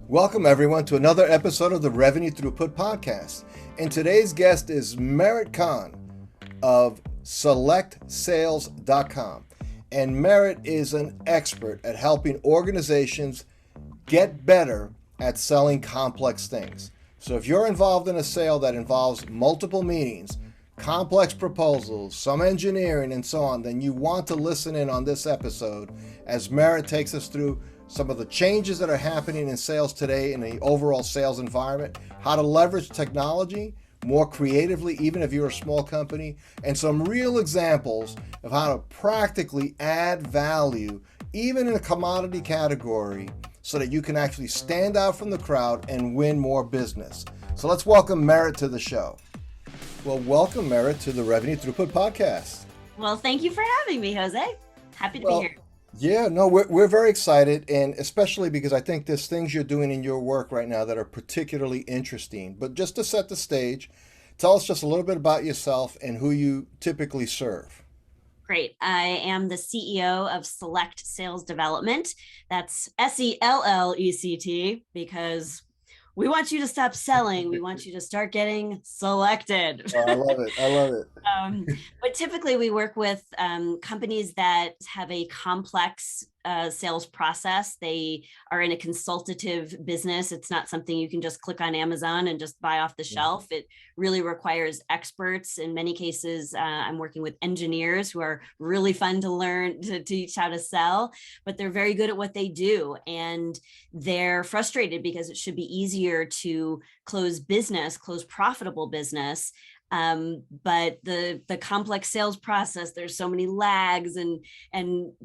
Welcome, everyone, to another episode of the Revenue Throughput Podcast. And today's guest is Merit Kahn of SELLectSales.com. And Merit is an expert at helping organizations get better at selling complex things. So if you're involved in a sale that involves multiple meetings, complex proposals, some engineering, and so on, then you want to listen in on this episode as Merit takes us through some of the changes that are happening in sales today in the overall sales environment, how to leverage technology more creatively, even if you're a small company, and some real examples of how to practically add value, even in a commodity category, so that you can actually stand out from the crowd and win more business. So let's welcome Merit to the show. Well, welcome, Merit, to the Revenue Throughput Podcast. Well, thank you for having me, Jose. Happy to be here. Yeah, no, we're very excited, and especially because I think there's things you're doing in your work right now that are particularly interesting. But just to set the stage, tell us just a little bit about yourself and who you typically serve. Great. I am the CEO of SELLect Sales Development. That's SELLect, because we want you to stop selling. We want you to start getting selected. Oh, I love it. I love it. But typically we work with companies that have a complex sales process. They are in a consultative business. It's not something you can just click on Amazon and just buy off the shelf. It really requires experts. In many cases, I'm working with engineers who are really fun to learn to teach how to sell, but they're very good at what they do. And they're frustrated because it should be easier to close profitable business. But the complex sales process, there's so many lags and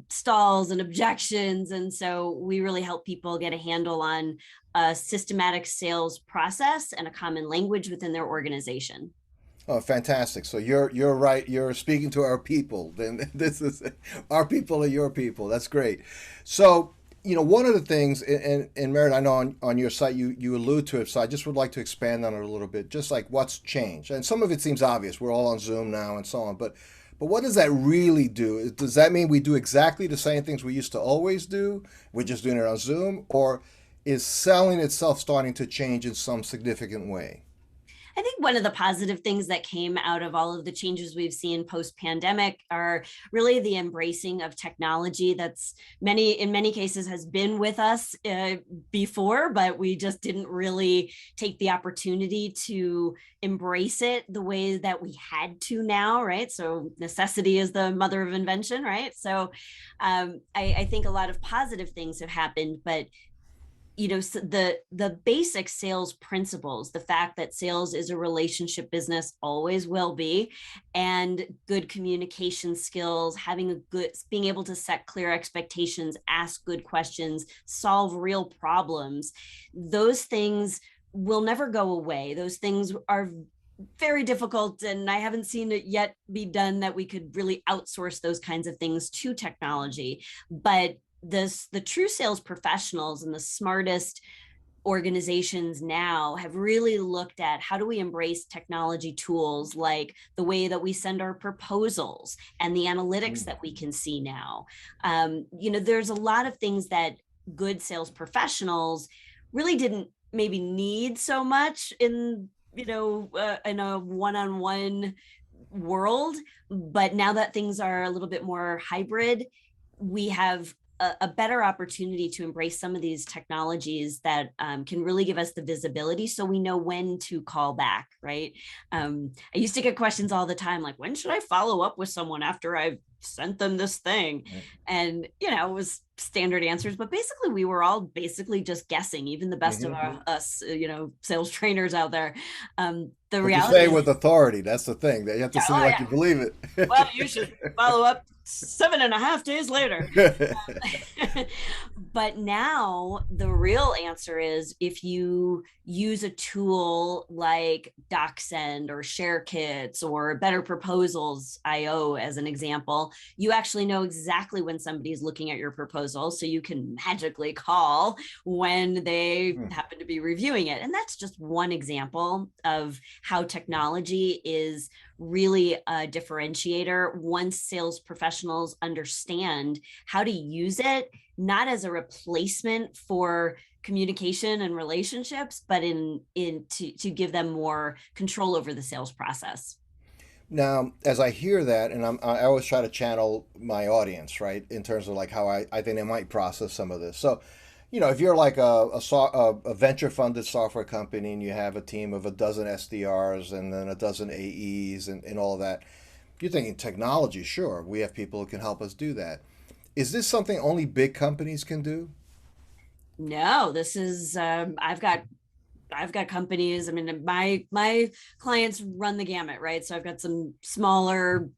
stalls and objections. And so we really help people get a handle on a systematic sales process and a common language within their organization. Oh, fantastic. So you're right. You're speaking to our people. Then this is our people are your people. That's great. So, one of the things, and Merit, I know on your site you allude to it, so I just would like to expand on it a little bit, just like what's changed. And some of it seems obvious. We're all on Zoom now and so on. But what does that really do? Does that mean we do exactly the same things we used to always do? We're just doing it on Zoom? Or is selling itself starting to change in some significant way? I think one of the positive things that came out of all of the changes we've seen post-pandemic are really the embracing of technology that's in many cases has been with us before, but we just didn't really take the opportunity to embrace it the way that we had to now, right? So necessity is the mother of invention, right? So I think a lot of positive things have happened, but so the basic sales principles, the fact that sales is a relationship business, always will be, and good communication skills, being able to set clear expectations, ask good questions, solve real problems, those things will never go away. Those things are very difficult, and I haven't seen it yet be done that we could really outsource those kinds of things to technology. But the true sales professionals and the smartest organizations now have really looked at how do we embrace technology tools like the way that we send our proposals and the analytics that we can see now. There's a lot of things that good sales professionals really didn't maybe need so much in a one-on-one world, but now that things are a little bit more hybrid, we have a better opportunity to embrace some of these technologies that can really give us the visibility so we know when to call back, right? I used to get questions all the time, like, when should I follow up with someone after I've sent them this thing? Right. And, it was standard answers, but basically we were all just guessing, even the best of us, sales trainers out there. The reality you say with authority, that's the thing, that you have to say like you believe it. Well, you should follow up 7.5 days later. But now the real answer is, if you use a tool like DocSend or ShareKits or Better Proposals IO as an example, you actually know exactly when somebody is looking at your proposal, so you can magically call when they happen to be reviewing it. And that's just one example of how technology is really a differentiator once sales professionals understand how to use it, not as a replacement for communication and relationships, but to give them more control over the sales process. Now, as I hear that, and I always try to channel my audience, right, in terms of like how I think they might process some of this. So, if you're like a venture funded software company and you have a team of a dozen SDRs and then a dozen AEs and all of that, you're thinking technology, sure, we have people who can help us do that. Is this something only big companies can do? No, this is I've got companies. I mean, my clients run the gamut, right? So I've got some smaller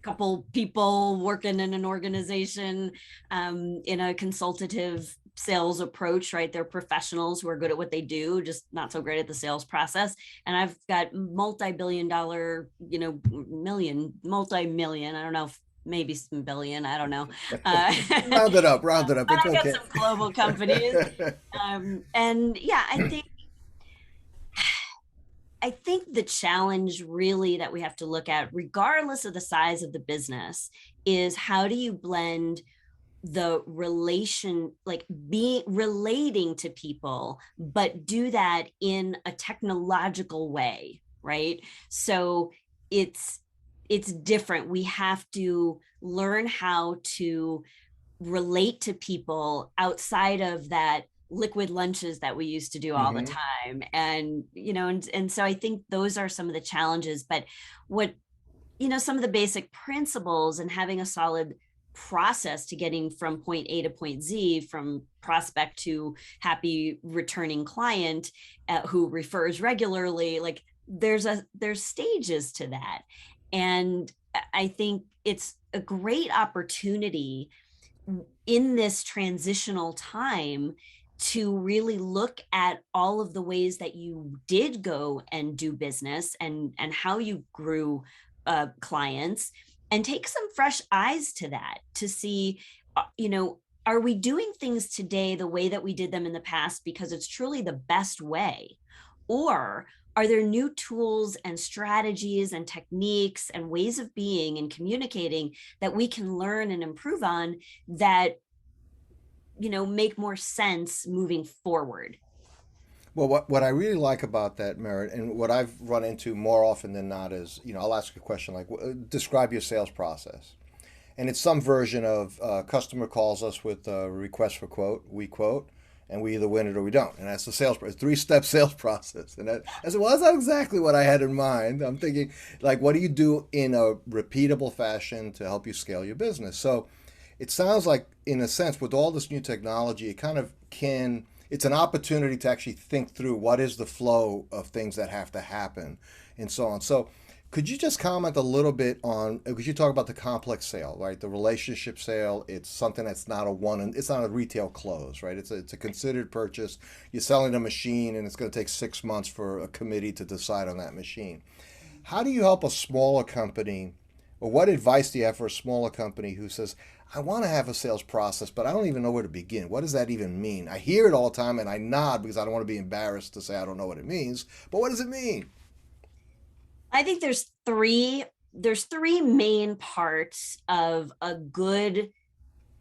couple people working in an organization in a consultative sales approach, right? They're professionals who are good at what they do, just not so great at the sales process. And I've got multi-billion dollar, multi-million, I don't know if maybe some billion, I don't know. Round it up, round it up. But It's I've got okay. some global companies. And yeah, I think the challenge really that we have to look at, regardless of the size of the business, is how do you blend the relation, like be relating to people, but do that in a technological way, right? So it's it's different. We have to learn how to relate to people outside of that liquid lunches that we used to do all the Hmm. time. And and so I think those are some of the challenges. But what some of the basic principles and having a solid process to getting from point A to point Z, from prospect to happy returning client who refers regularly, like there's stages to that. And I think it's a great opportunity in this transitional time to really look at all of the ways that you did go and do business and how you grew clients, and take some fresh eyes to that to see, are we doing things today the way that we did them in the past because it's truly the best way? Or are there new tools and strategies and techniques and ways of being and communicating that we can learn and improve on that make more sense moving forward? Well, what I really like about that, Merit, and what I've run into more often than not is, I'll ask a question like, describe your sales process. And it's some version of customer calls us with a request for quote, we quote, and we either win it or we don't. And that's the sales process, three-step sales process. And I said, well, that's not exactly what I had in mind. I'm thinking, like, what do you do in a repeatable fashion to help you scale your business? So it sounds like, in a sense, with all this new technology, it kind of it's an opportunity to actually think through what is the flow of things that have to happen and so on. So could you just comment a little bit on, because you talk about the complex sale, right? The relationship sale, it's something that's not it's not a retail close, right? It's a considered purchase. You're selling a machine and it's going to take 6 months for a committee to decide on that machine. How do you help a smaller company, or what advice do you have for a smaller company who says, I want to have a sales process, but I don't even know where to begin? What does that even mean? I hear it all the time and I nod because I don't want to be embarrassed to say I don't know what it means. But what does it mean? I think there's three main parts of a good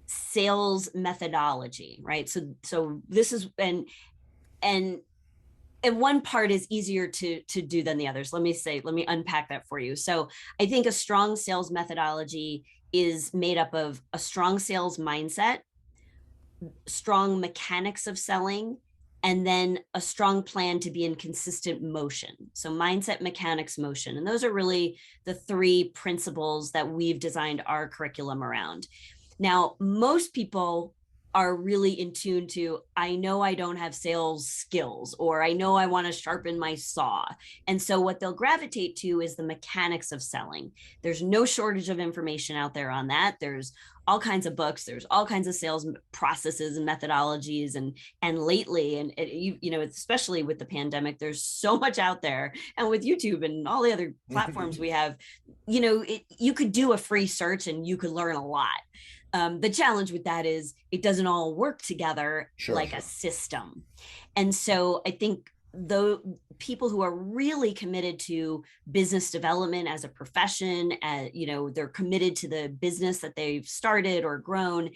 sales methodology, right? So this is and and one part is easier to do than the others. Let me unpack that for you. So I think a strong sales methodology is made up of a strong sales mindset, strong mechanics of selling, and then a strong plan to be in consistent motion. So mindset, mechanics, motion. And those are really the three principles that we've designed our curriculum around. Now, most people are really in tune to, I know I don't have sales skills, or I know I want to sharpen my saw. And so what they'll gravitate to is the mechanics of selling. There's no shortage of information out there on that. There's all kinds of books, there's all kinds of sales processes and methodologies. And lately, and especially with the pandemic, there's so much out there. And with YouTube and all the other platforms we have, you could do a free search and you could learn a lot. The challenge with that is it doesn't all work together Sure, like sure. a system. And so I think the people who are really committed to business development as a profession, they're committed to the business that they've started or grown,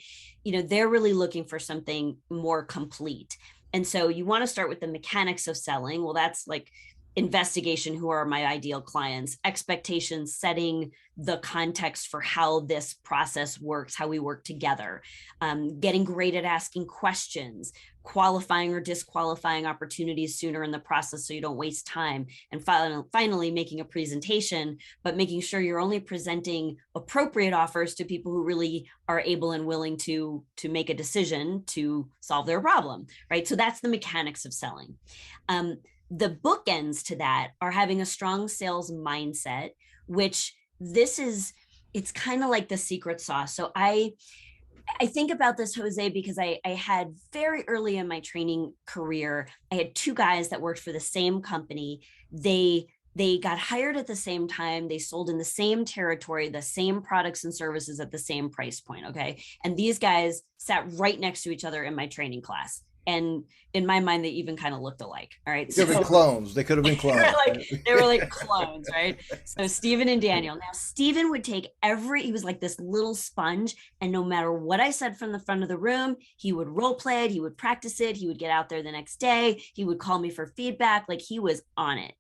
they're really looking for something more complete. And so you want to start with the mechanics of selling. Well, that's like investigation, who are my ideal clients, expectations, setting the context for how this process works, how we work together, getting great at asking questions, qualifying or disqualifying opportunities sooner in the process so you don't waste time, and finally making a presentation, but making sure you're only presenting appropriate offers to people who really are able and willing to make a decision to solve their problem, right? So that's the mechanics of selling. The bookends to that are having a strong sales mindset, which it's kind of like the secret sauce. So I think about this, Jose, because I had very early in my training career, I had two guys that worked for the same company. They got hired at the same time. They sold in the same territory, the same products and services at the same price point. Okay. And these guys sat right next to each other in my training class. And in my mind, they even kind of looked alike. All right. They could have been clones. They could have been clones. They were like clones, right? So Stephen and Daniel. Now, Stephen would take he was like this little sponge. And no matter what I said from the front of the room, he would role play it. He would practice it. He would get out there the next day. He would call me for feedback. Like, he was on it.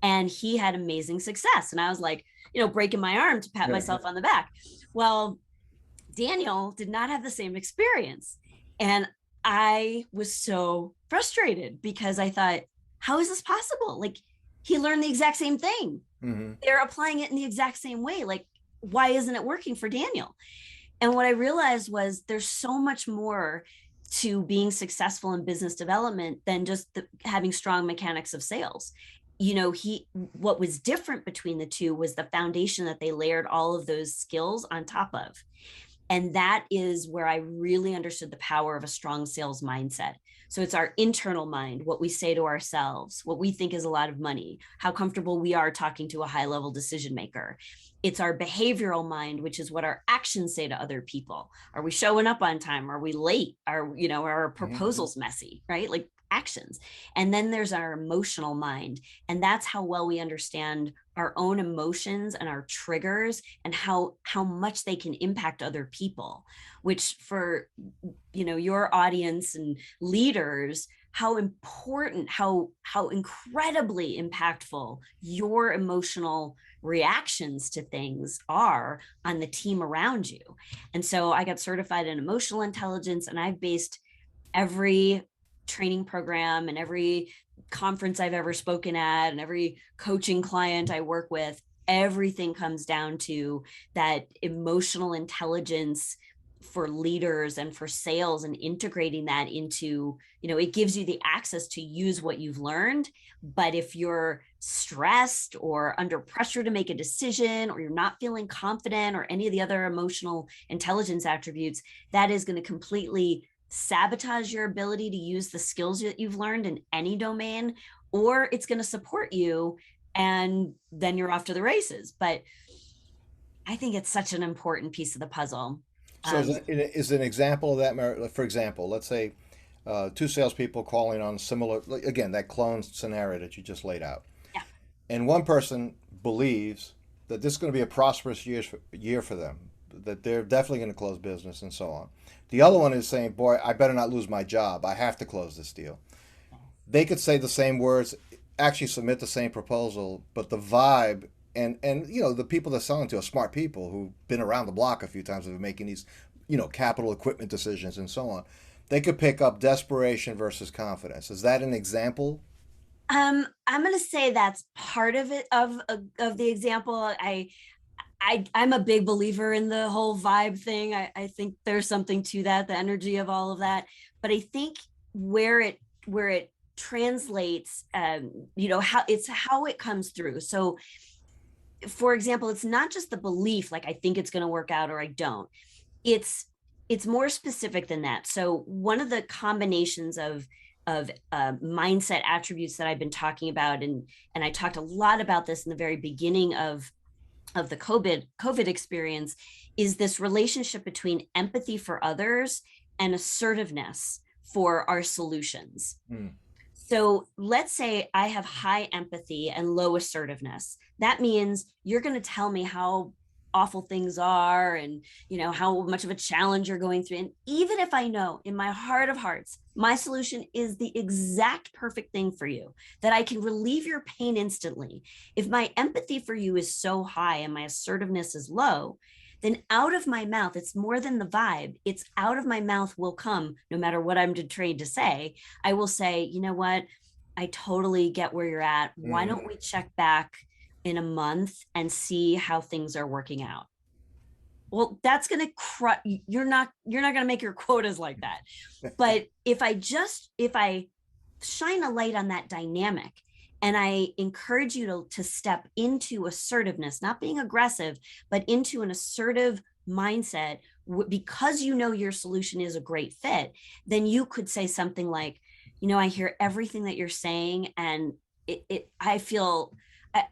And he had amazing success. And I was like, breaking my arm to pat myself on the back. Well, Daniel did not have the same experience. And I was so frustrated because I thought, how is this possible? Like, he learned the exact same thing. Mm-hmm. They're applying it in the exact same way. Like, why isn't it working for Daniel? And what I realized was there's so much more to being successful in business development than just having strong mechanics of sales. What was different between the two was the foundation that they layered all of those skills on top of. And that is where I really understood the power of a strong sales mindset. So it's our internal mind, what we say to ourselves, what we think is a lot of money, how comfortable we are talking to a high-level decision maker. It's our behavioral mind, which is what our actions say to other people. Are we showing up on time? Are we late? Are our proposals messy, right? Like, actions. And then there's our emotional mind. And that's how well we understand our own emotions and our triggers and how much they can impact other people, which for, your audience and leaders, how important, how incredibly impactful your emotional reactions to things are on the team around you. And so I got certified in emotional intelligence, and I've based every training program and every conference I've ever spoken at and every coaching client I work with, everything comes down to that emotional intelligence for leaders and for sales, and integrating that into, it gives you the access to use what you've learned. But if you're stressed or under pressure to make a decision, or you're not feeling confident, or any of the other emotional intelligence attributes, that is going to completely sabotage your ability to use the skills that you've learned in any domain, or it's going to support you, and then you're off to the races. But I think it's such an important piece of the puzzle. So is an example of that, for example, let's say two salespeople calling on similar, again, that clone scenario that you just laid out. Yeah. And one person believes that this is going to be a prosperous year for them, that they're definitely going to close business and so on. The other one is saying, boy, I better not lose my job. I have to close this deal. They could say the same words, actually submit the same proposal, but the vibe and the people they're selling to are smart people who've been around the block a few times of making these, capital equipment decisions and so on. They could pick up desperation versus confidence. Is that an example? I'm going to say that's part of it, of the example. I'm a big believer in the whole vibe thing. I think there's something to that, the energy of all of that. But I think where it translates, how it comes through. So, for example, it's not just the belief, like I think it's going to work out or I don't. It's more specific than that. So one of the combinations of mindset attributes that I've been talking about, and I talked a lot about this in the very beginning of the COVID experience, is this relationship between empathy for others and assertiveness for our solutions. So let's say I have high empathy and low assertiveness. That means you're going to tell me how awful things are, and how much of a challenge you're going through. And even if I know in my heart of hearts my solution is the exact perfect thing for you, that I can relieve your pain instantly, if my empathy for you is so high and my assertiveness is low, then out of my mouth, it's more than the vibe, it's out of my mouth will come, no matter what I'm trained to say, I will say, you know what, I totally get where you're at. Why don't we check back in a month and see how things are working out? Well, that's going to you're not going to make your quotas like that. But if I shine a light on that dynamic, and I encourage you to step into assertiveness, not being aggressive, but into an assertive mindset, because your solution is a great fit, then you could say something like, I hear everything that you're saying, and I feel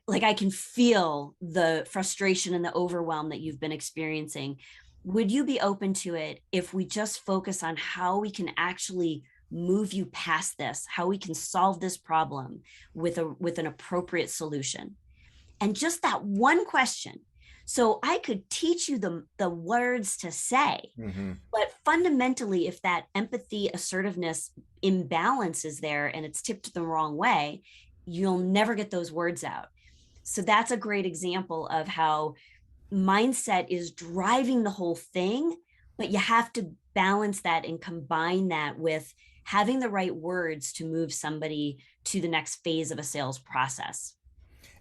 like I can feel the frustration and the overwhelm that you've been experiencing. Would you be open to it if we just focus on how we can actually move you past this, how we can solve this problem with an appropriate solution? And just that one question. So I could teach you the words to say, but fundamentally, if that empathy, assertiveness imbalance is there and it's tipped the wrong way, you'll never get those words out. So that's a great example of how mindset is driving the whole thing, but you have to balance that and combine that with having the right words to move somebody to the next phase of a sales process.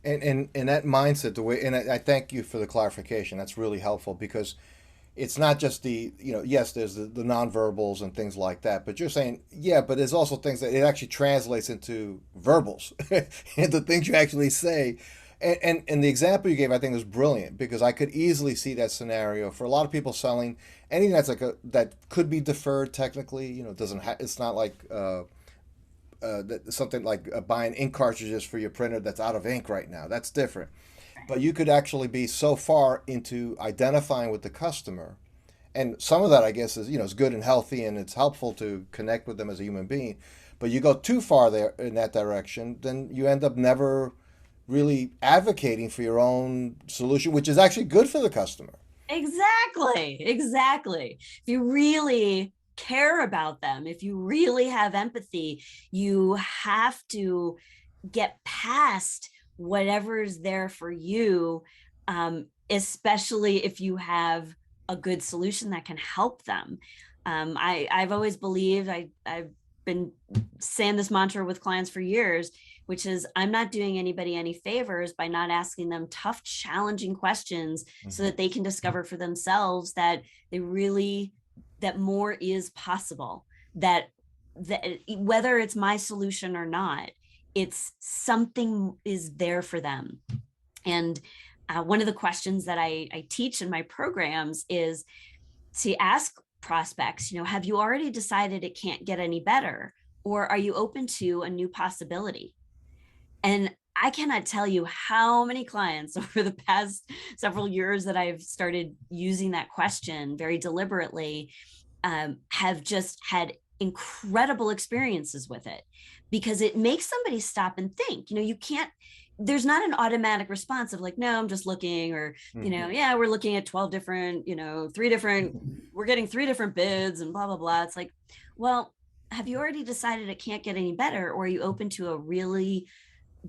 And that mindset, the way, and I thank you for the clarification. That's really helpful, because it's not just yes, there's the nonverbals and things like that, but you're saying, yeah, but there's also things that it actually translates into verbals and the things you actually say. And the example you gave, I think, is brilliant, because I could easily see that scenario for a lot of people selling anything that's that could be deferred technically. It's not like something like buying ink cartridges for your printer that's out of ink right now. That's different. But you could actually be so far into identifying with the customer, and some of that, I guess, is good and healthy, and it's helpful to connect with them as a human being. But you go too far there in that direction, then you end up never really advocating for your own solution, which is actually good for the customer. Exactly. If you really care about them, if you really have empathy, you have to get past whatever's there for you, especially if you have a good solution that can help them. I've always believed, I've been saying this mantra with clients for years, which is, I'm not doing anybody any favors by not asking them tough, challenging questions so that they can discover for themselves that that more is possible, that whether it's my solution or not, it's something is there for them. And one of the questions that I teach in my programs is to ask prospects, have you already decided it can't get any better? Or are you open to a new possibility? And I cannot tell you how many clients over the past several years that I've started using that question very deliberately have just had incredible experiences with it, because it makes somebody stop and think. You can't, there's not an automatic response of like, no, I'm just looking, or, yeah, we're looking at 12 different, we're getting 3 different bids and blah, blah, blah. It's like, well, have you already decided it can't get any better? Or are you open to a really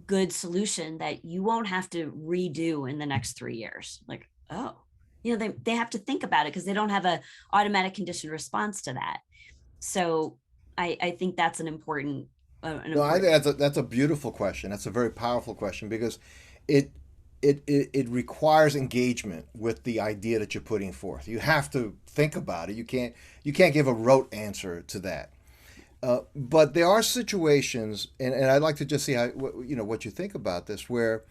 good solution that you won't have to redo in the next 3 years? Like, oh, they have to think about it, because they don't have a automatic conditioned response to that. So I think that's an important. No, I think that's a beautiful question. That's a very powerful question, because it it requires engagement with the idea that you're putting forth. You have to think about it. You can't give a rote answer to that. But there are situations, and I'd like to just see how what you think about this, where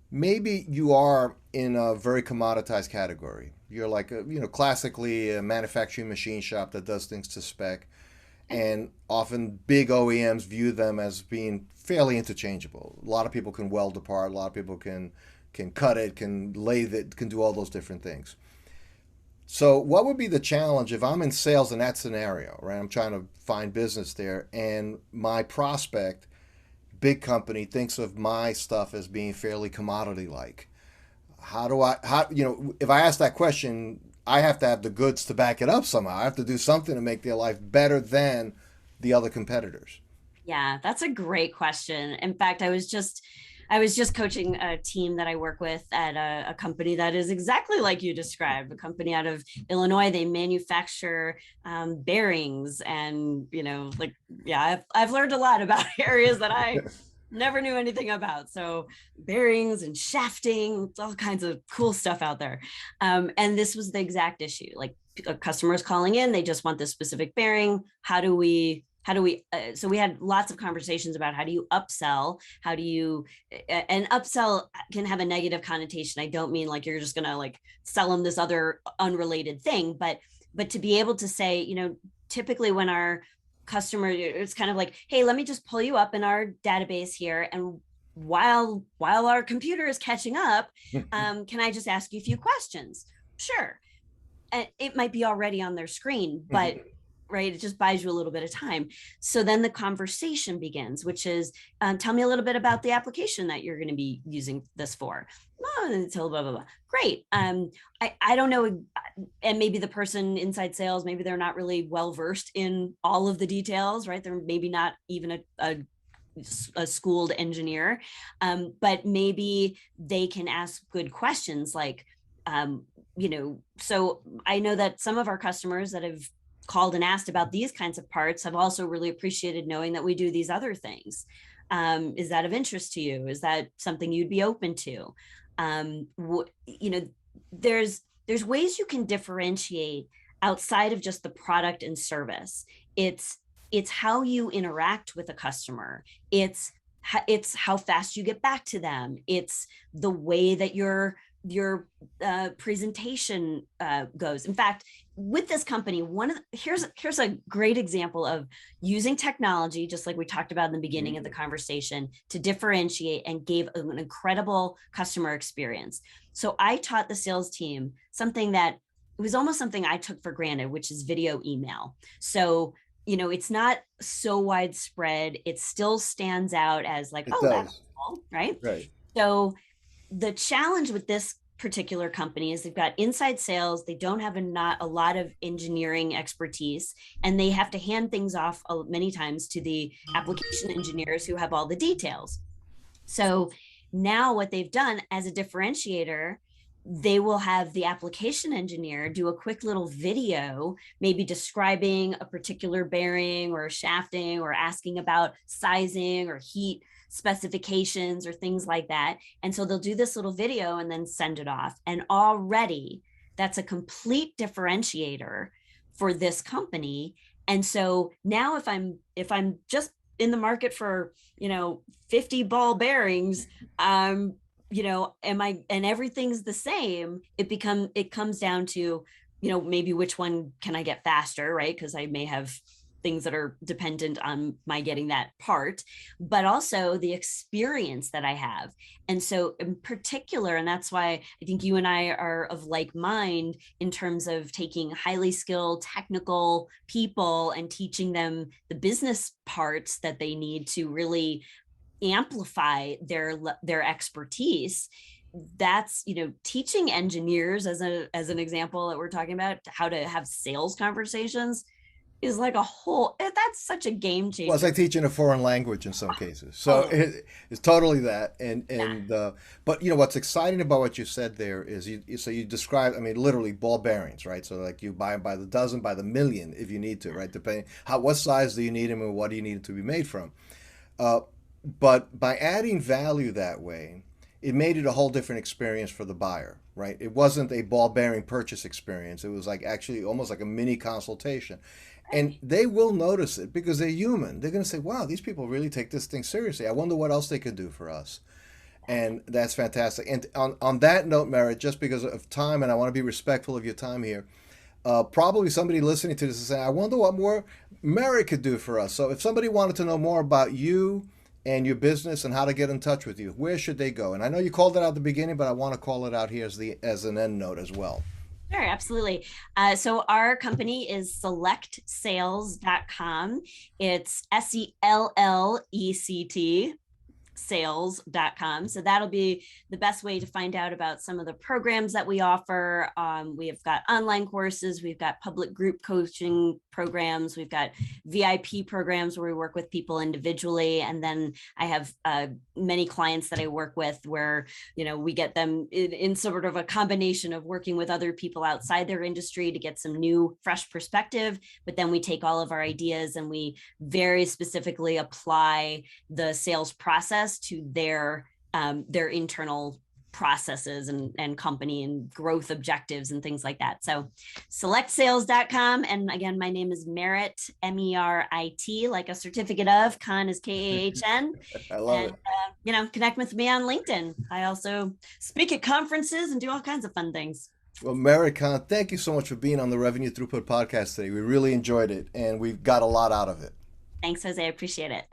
maybe you are in a very commoditized category. You're like classically a manufacturing machine shop that does things to spec, and often big OEMs view them as being fairly interchangeable. A lot of people can weld apart. A lot of people can cut it, can lathe it, can do all those different things. So, what would be the challenge if I'm in sales in that scenario, right? I'm trying to find business there, and my prospect, big company, thinks of my stuff as being fairly commodity like. how do I, how, if I ask that question, I have to have the goods to back it up somehow. I have to do something to make their life better than the other competitors. Yeah, that's a great question. In fact, I was just coaching a team that I work with at a company that is exactly like you described, a company out of Illinois. They manufacture bearings, and like, yeah, I've learned a lot about areas that I never knew anything about. So bearings and shafting, all kinds of cool stuff out there. And this was the exact issue. Like, customers calling in, they just want this specific bearing. So we had lots of conversations about how do you upsell, and upsell can have a negative connotation. I don't mean like you're just gonna like sell them this other unrelated thing, but to be able to say, typically when our customer, it's kind of like, hey, let me just pull you up in our database here, and while our computer is catching up, can I just ask you a few questions? Sure. And it might be already on their screen, but right, it just buys you a little bit of time. So then the conversation begins, which is, tell me a little bit about the application that you're going to be using this for. Oh, until blah blah blah. Great. I don't know, and maybe the person inside sales, maybe they're not really well versed in all of the details, right? They're maybe not even a schooled engineer, but maybe they can ask good questions like, so I know that some of our customers that have called and asked about these kinds of parts have also really appreciated knowing that we do these other things. Is that of interest to you? Is that something you'd be open to? There's ways you can differentiate outside of just the product and service. It's how you interact with a customer. It's how fast you get back to them. It's the way that your presentation goes. In fact, with this company, here's a great example of using technology, just like we talked about in the beginning of the conversation, to differentiate and gave an incredible customer experience. So I taught the sales team something that it was almost something I took for granted, which is video email. So it's not so widespread. It still stands out as like, It oh, does. that's cool, right? Right. So the challenge with this particular company is they've got inside sales. They don't have not a lot of engineering expertise, and they have to hand things off many times to the application engineers who have all the details. So now what they've done as a differentiator, they will have the application engineer do a quick little video, maybe describing a particular bearing or shafting, or asking about sizing or heat specifications or things like that. And so they'll do this little video and then send it off. And already that's a complete differentiator for this company. And so now if I'm just in the market for 50 ball bearings, and everything's the same, it comes down to maybe which one can I get faster, right? Because I may have things that are dependent on my getting that part, but also the experience that I have. And so in particular, and that's why I think you and I are of like mind in terms of taking highly skilled technical people and teaching them the business parts that they need to really amplify their expertise. That's teaching engineers, as an example that we're talking about, how to have sales conversations, is like that's such a game changer. Well, it's like teaching a foreign language in some cases. So it's totally that. But what's exciting about what you said there is you described, I mean, literally ball bearings, right? So like you buy them by the dozen, by the million, if you need to, right? Depending what size do you need them and what do you need it to be made from. But by adding value that way, it made it a whole different experience for the buyer, right? It wasn't a ball bearing purchase experience. It was like actually almost like a mini consultation. And they will notice it because they're human. They're going to say, wow, these people really take this thing seriously. I wonder what else they could do for us. And that's fantastic. And on that note, Merit, just because of time, and I want to be respectful of your time here, probably somebody listening to this is saying, I wonder what more Merit could do for us. So if somebody wanted to know more about you and your business and how to get in touch with you, where should they go? And I know you called it out at the beginning, but I want to call it out here as an end note as well. Sure, absolutely. So our company is SELLectsales.com. It's SELLect selectsales.com. So that'll be the best way to find out about some of the programs that we offer. We have got online courses, we've got public group coaching programs, we've got VIP programs where we work with people individually. And then I have many clients that I work with where, we get them in sort of a combination of working with other people outside their industry to get some new, fresh perspective. But then we take all of our ideas and we very specifically apply the sales process to their internal processes and company and growth objectives and things like that. So selectsales.com. And again, my name is Merit, Merit, like a certificate of, Kahn is Kahn. I love it. Connect with me on LinkedIn. I also speak at conferences and do all kinds of fun things. Well, Merit Kahn, thank you so much for being on the Revenue Throughput podcast today. We really enjoyed it and we've got a lot out of it. Thanks, Jose. I appreciate it.